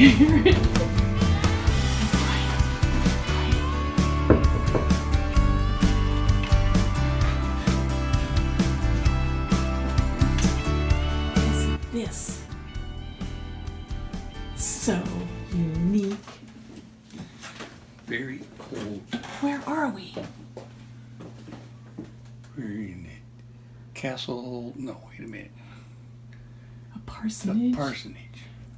you hear it? This so unique. Very old. Where are we? We're in it. Castle. No, wait a minute. A parsonage. The parsonage.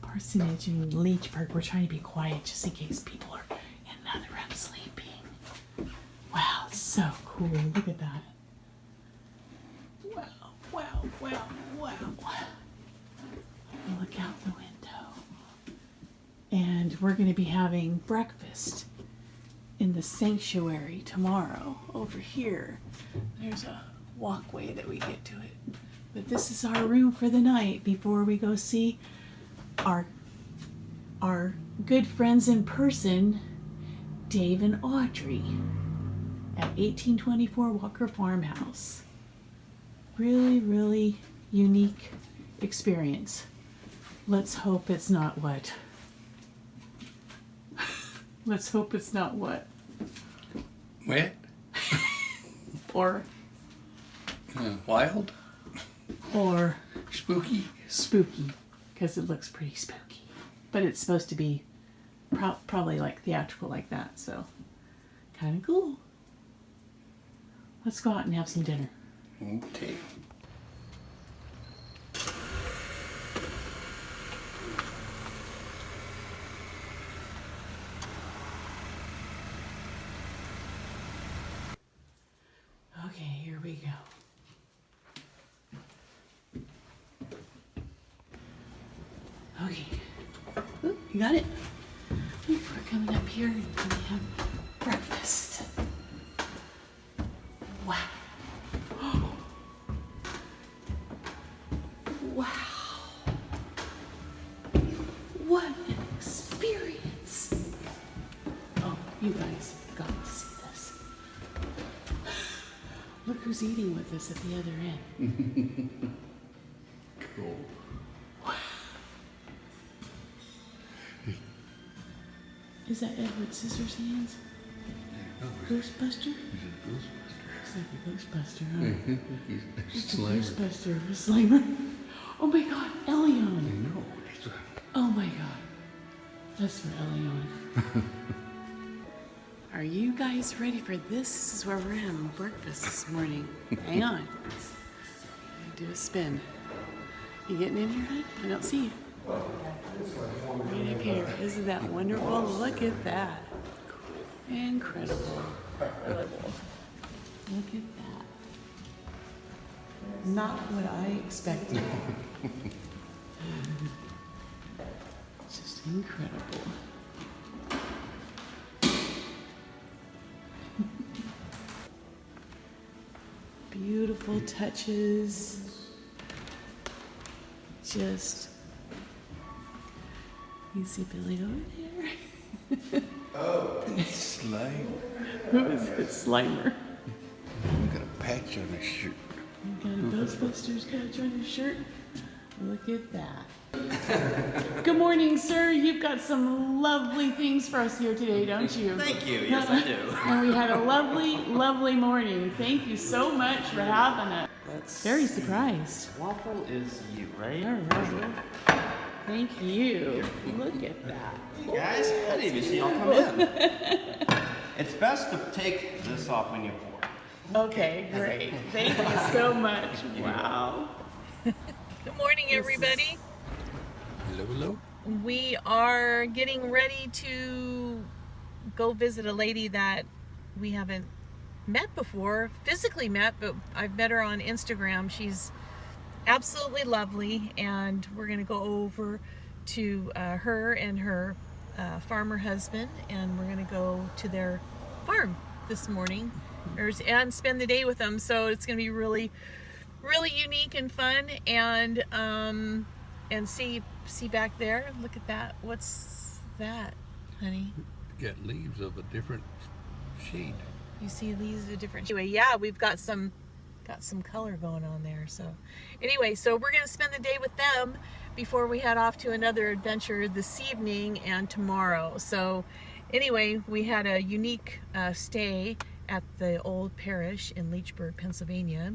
Parsonage in Leechburg. We're trying to be quiet just in case people are in another room sleeping. Wow, so cool. Look at that. Wow, wow, wow, wow. Look out the window. And we're going to be having breakfast in the sanctuary tomorrow over here. There's a walkway that we get to it. But this is our room for the night before we go see our good friends in person, Dave and Audrey, at 1824 Walker Farmhouse. Really, really unique experience. Let's hope it's not what? Let's hope it's not what? Wet? Or Wild? Or Spooky? spooky, because it looks pretty spooky. But it's supposed to be probably like theatrical like that, so kind of cool. Let's go out and have some dinner. Okay. Okay, here we go. Okay. Ooh, you got it? Ooh, we're coming up here and we have breakfast. Wow. Wow. What an experience. Oh, you guys have got to see this. Look who's eating with us at the other end. Cool. Is that Edward Scissorhands? Ghostbuster? He's a Ghostbuster. Looks like a Ghostbuster, huh? He's It's a Slimer. Ghostbuster, a Slimer. Oh my god, Elion! I know. He's Oh my god. That's for Elion. Are you guys ready for this? This is where we're having breakfast this morning. Hang on. Do a spin. You getting in here, hon? I don't see you. Right up here. Isn't that wonderful? Look at that. Incredible. Look at that. Not what I expected. Just incredible. Beautiful touches. Just, you see Billy over there? Oh, Slimer. Who is it? Slimer. You got a patch on his shirt. You got a Ghostbusters patch on your shirt? Look at that. Good morning, sir. You've got some lovely things for us here today, don't you? Thank you. Yes, I do. And we had a lovely, lovely morning. Thank you so much for having us. Very surprised. Waffle is you, right? All right. Thank you. Look at that. Hey guys, I didn't even see y'all come in. It's best to take this off when you pour. Okay, great. Thank you so much. Wow. Good morning, everybody. Hello, hello. We are getting ready to go visit a lady that we haven't met before, physically met, but I've met her on Instagram. She's absolutely lovely, and we're going to go over to her and her farmer husband, and we're going to go to their farm this morning and spend the day with them. So it's going to be really, really unique and fun, and see back there. Look at that. What's that, honey? Got leaves of a different shade. You see leaves of different. Anyway, yeah, we've got some got some color going on there. So anyway, so we're gonna spend the day with them before we head off to another adventure this evening and tomorrow. So anyway, we had a unique stay at the old parish in Leechburg, Pennsylvania.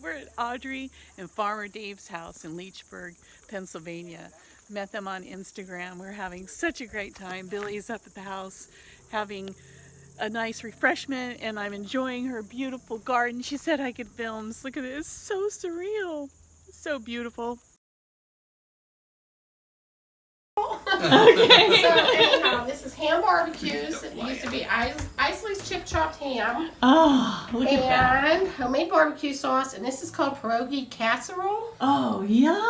We're at Audrey and Farmer Dave's house in Leechburg, Pennsylvania. Met them on Instagram. We're having such a great time. Billy's up at the house having a nice refreshment, and I'm enjoying her beautiful garden. She said I could film. Look at this. It's so surreal. It's so beautiful. Okay. So anyhow, this is ham barbecues. It used to be Isley's chip chopped ham. Oh, look at that. And homemade barbecue sauce. And this is called pierogi casserole. Oh, yum.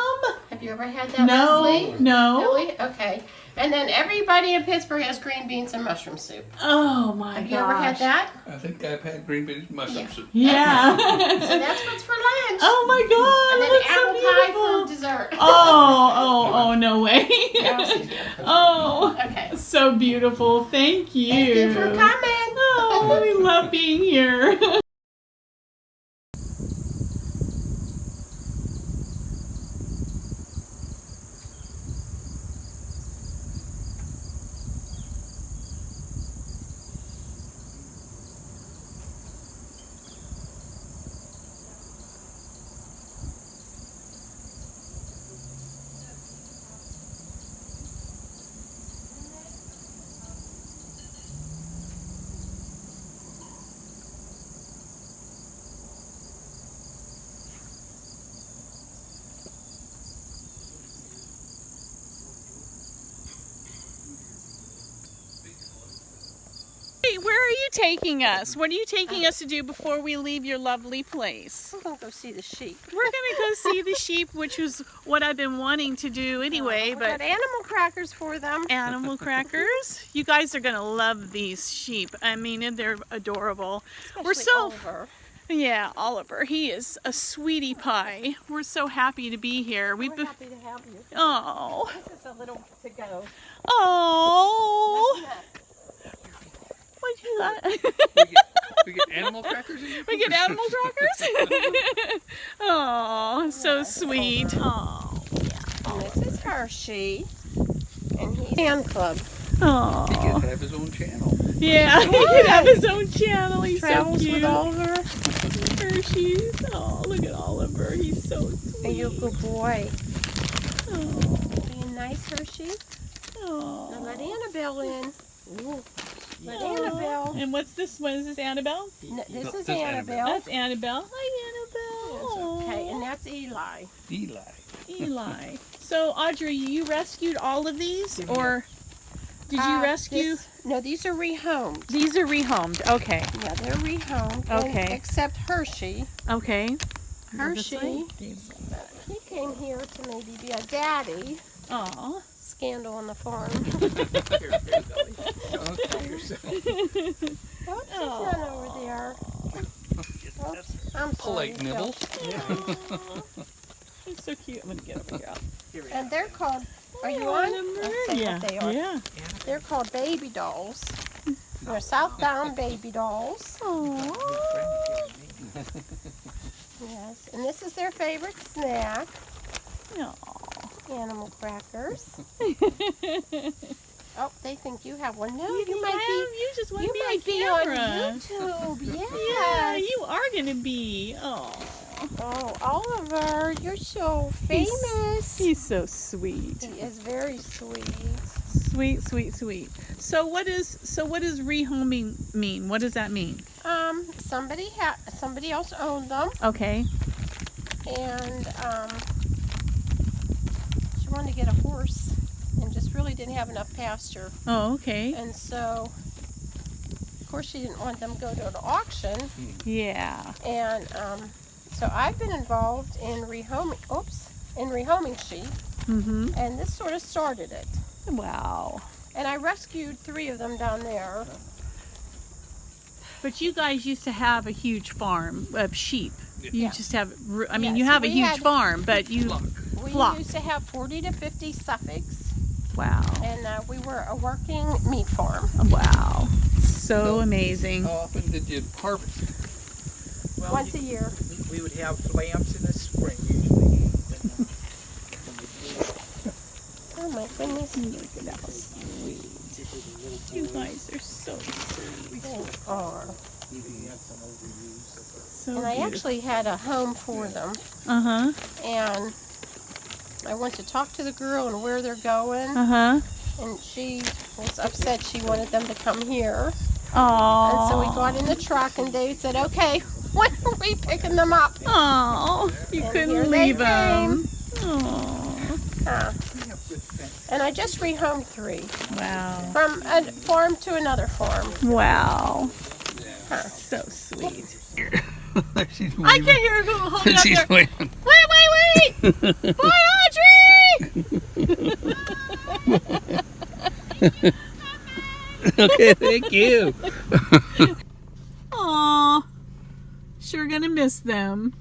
Have you ever had that, No, Leslie? no. Really? Okay. And then everybody in Pittsburgh has green beans and mushroom soup. Oh my gosh. Have you ever had that? I think I've had green beans mushroom soup. Yeah. So that's what's for lunch. Oh my god. And then That's so apple pie beautiful. for dessert. Oh, no way. Oh, Okay. so beautiful. Thank you. Thank you for coming. Oh, we love being here. Hey, where are you taking us? What are you taking us to do before we leave your lovely place? We're going to go see the sheep. We're gonna go see the sheep, which was what I've been wanting to do anyway, We but got animal crackers for them. animal crackers. You guys are gonna love these sheep. I mean, they're adorable. We're Especially so Oliver. yeah, Oliver. He is a sweetie pie. We're so happy to be here. We're happy to have you. Oh, This is a little to go. oh. What you got? We get animal crackers in here? We get animal crackers. Oh, so sweet. Oh, And this is Hershey. And he's fan club. He oh. can have his own channel. Yeah, he can have his own channel. He's Travels so cute. with Oliver. Hershey's. Oh, look at Oliver. He's so sweet. Are you a good boy? Oh, Being nice, Hershey. Now let oh. Annabelle in. Ooh. Let Oh. Annabelle. And what's this one? Is this Annabelle? This is That's Annabelle. That's Annabelle. Hi, Annabelle. Okay, and that's Eli. Eli. Eli. So, Audrey, you rescued all of these, or did you rescue? No, these are rehomed. These are rehomed. Okay. Yeah, they're rehomed. Okay. And except Hershey. Okay. Hershey, he came here to maybe be a daddy. Aw. Scandal on the farm. Don't kill yourself. Oops, he's not over there. Oops, I'm sorry. Polite nibbles. He's so cute. I'm gonna get over here. And they're called, are you on? Let's say Yeah. what they are. Yeah. They're called baby dolls. They're southbound baby dolls. Aww. Yes, and this is their favorite snack, Aw. animal crackers. Oh, they think you have one. No, you You just want to be might on be camera. on YouTube. Yes. Yeah, you are gonna be. Oh, Oh, Oliver, you're so famous. he's so sweet. He is very sweet. Sweet, sweet, sweet. So what is rehoming mean? What does that mean? Somebody else owned them, Okay. and she wanted to get a horse, and just really didn't have enough pasture, Oh, okay. and so, of course, she didn't want them to go to an auction, Yeah. and so I've been involved in rehoming sheep, Mm-hmm. and this sort of started it. Wow. And I rescued 3 of them down there. But you guys used to have a huge farm of sheep. You Yeah. just have, I mean, Yes, you have a we huge had- farm, but you, Flock. We Flock. used to have 40 to 50 Suffolks, Wow. And we were a working meat farm. Wow. So amazing. How often did you harvest? Well, Once a year. we would have lambs in the spring usually. Oh my goodness. Look at how sweet. You guys are so sweet. They are. So And I beautiful. actually had a home for them. Uh-huh. And I went to talk to the girl and where they're going. Uh-huh. And she was upset she wanted them to come here. Aww. And so we got in the truck and Dave said, okay, when are we picking them up? Aww. You And here couldn't they leave them. Aww. And I just rehomed 3 Wow. from a farm to another farm. Wow. Huh. So sweet. She's I can hear her going holding up She's there. waving. Wait. Bye, Audrey! Okay, thank you. Aw. Sure gonna miss them.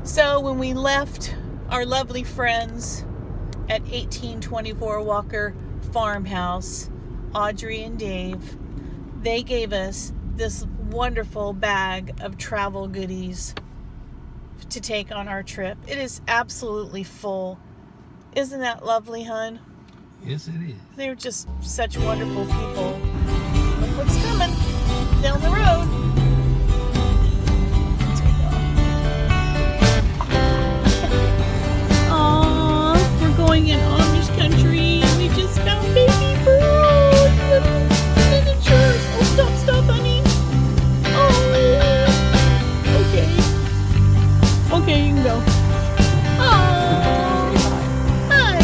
So when we left our lovely friends at 1824 Walker Farmhouse, Audrey and Dave, they gave us this wonderful bag of travel goodies to take on our trip. It is absolutely full. Isn't that lovely, hon? Yes, it is. They're just such wonderful people. Look what's coming down the road. Aww, we're going in Amish country and we just found baby birds. Little church. Oh, stop, honey. Oh, okay. Okay, you can go. Oh, hi.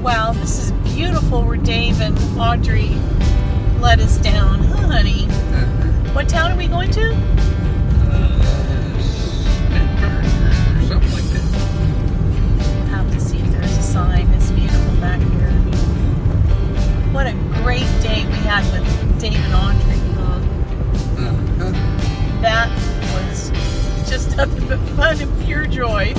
Wow, this is beautiful where Dave and Audrey let us down. Huh, honey? What town are we going to? Something like that. We'll have to see if there's a sign. It's beautiful back here. What a great day we had with Dave and Audrey. That was just nothing but fun and pure joy.